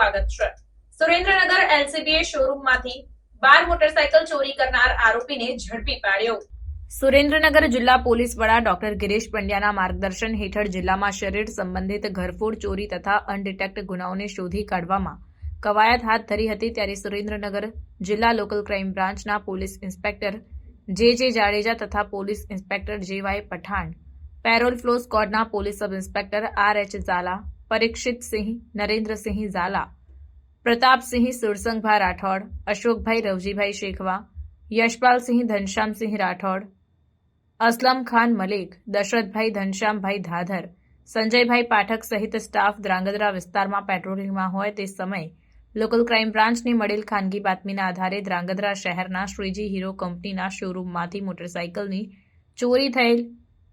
સ્વાગત છે। સુરેન્દ્રનગર એલસીબીએ શોરૂમમાંથી 12 મોટરસાયકલ ચોરી કરનાર આરોપીને ઝડપી પાડ્યો। સુરેન્દ્રનગર જિલ્લા પોલીસ વડા ડોક્ટર ગિરીશ પંડ્યાના માર્ગદર્શન હેઠળ જિલ્લામાં શરીર સંબંધિત ઘરફોડ ચોરી તથા અનડિટેક્ટ ગુનાઓને શોધી કાઢવામાં કવાયત હાથ ધરી હતી। ત્યારે સુરેન્દ્રનગર જિલ્લા લોકલ ક્રાઇમ બ્રાન્ચના પોલીસ ઇન્સ્પેક્ટર જે જાડેજા તથા police inspector J Y Pathan, parole furlough સ્ક્વોડના police sub inspector R H. Zala, Parikshitsinh Narendrasinh Zala, Pratapsinh Sursangbha Rathod, Ashokbhai Ravjibhai Shekhva, Yashpalsinh Dhanshyamsinh Rathod, Aslam Khan Malik, Dashrathbhai Dhanshyambhai Dhadhar, Sanjaybhai Pathak સહિત સ્ટાફ ધ્રાંગધ્રા વિસ્તારમાં પેટ્રોલિંગમાં હોય તે સમયે લોકલ ક્રાઇમ બ્રાન્ચને મળેલ ખાનગી બાતમીના આધારે ધ્રાંગધ્રા શહેરના શ્રીજી હીરો કંપનીના શોરૂમમાંથી મોટરસાયકલની ચોરી થયેલ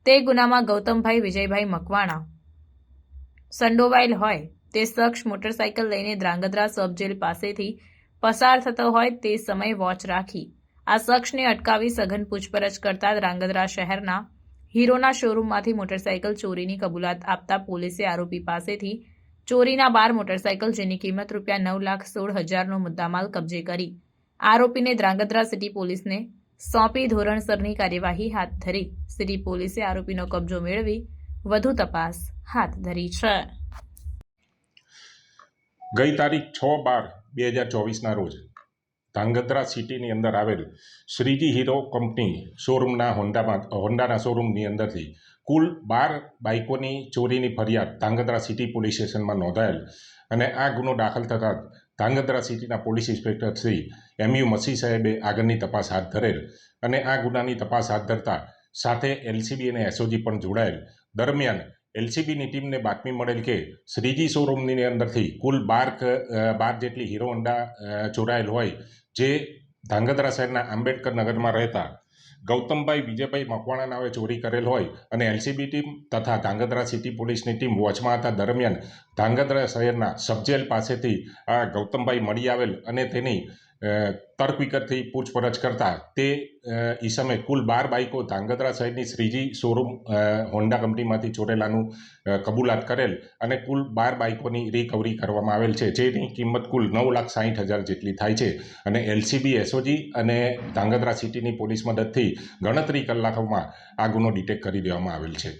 તે ગુનામાં ગૌતમભાઈ વિજયભાઈ મકવાણા સંડોવાયેલ હોય તે શખ્સ મોટરસાયકલ લઈને ધ્રાંગધ્રા સબ જેલ પાસેથી પસાર થતો હોય તે સમયે વોચ રાખી આ શખ્સને અટકાવી સઘન પૂછપરછ કરતા ધ્રાંગધ્રા શહેરના હીરોના શોરૂમમાંથી મોટરસાયકલ ચોરીની કબૂલાત આપતા પોલીસે આરોપી પાસેથી ચોરીના 12 મોટરસાયકલ જેની કિંમત ₹9,16,000નો મુદ્દામાલ કબજે કરી આરોપીને ધ્રાંગધ્રા સિટી પોલીસને સોંપી ધોરણસરની કાર્યવાહી હાથ ધરી સિટી પોલીસે આરોપીનો કબજો મેળવી વધુ તપાસ હાથ ધરી છે। ગઈ તારીખ 6/12/2024ના રોજ ધ્રાંગધ્રા સિટીની અંદર આવેલ શ્રીજી હીરો કંપની શોરૂમના હોન્ડાના શોરૂમની અંદરથી કુલ 12 બાઇકોની ચોરીની ફરિયાદ ધ્રાંગધ્રા સિટી પોલીસ સ્ટેશનમાં નોંધાયેલ અને આ ગુનો દાખલ થતાં ધ્રાંગધ્રા સિટીના પોલીસ ઇન્સ્પેક્ટર શ્રી એમ.યુ. મસી સાહેબે આગળની તપાસ હાથ ધરેલ અને આ ગુનાની તપાસ હાથ ધરતા સાથે એલસીબી અને એસઓજી પણ જોડાયેલ। દરમિયાન એલસીબીની ટીમને બાતમી મળેલ કે શ્રીજી શોરૂમની અંદરથી કુલ 12 જેટલી હીરો હોન્ડા ચોરાયેલ હોય જે ધ્રાંગધ્રા શહેરના આંબેડકર નગરમાં રહેતા ગૌતમભાઈ વિજયભાઈ મકવાણા નાવે ચોરી કરેલ હોય અને એલસીબી ટીમ તથા ધ્રાંગધ્રા સિટી પોલીસની ટીમ વોચમાં હતા। દરમિયાન ધ્રાંગધ્રા શહેરના સબજેલ પાસેથી આ ગૌતમભાઈ મળી આવેલ અને તેની તર્ક વિકર્થી પૂછપરછ કરતા તે ઈસમે કુલ 12 બાઇકો ધ્રાંગધ્રા શહેરની શ્રીજી શોરૂમ હોન્ડા કંપનીમાંથી ચોરેલાનું કબૂલાત કરેલ અને કુલ 12 બાઇકોની રિકવરી કરવામાં આવેલ છે જેની કિંમત કુલ 9,60,000 જેટલી થાય છે અને એલસીબી એસઓજી અને ધ્રાંગધ્રા સિટીની પોલીસ મદદથી ગણતરી કલાકોમાં આ ગુનો ડિટેક્ટ કરી દેવામાં આવેલ છે।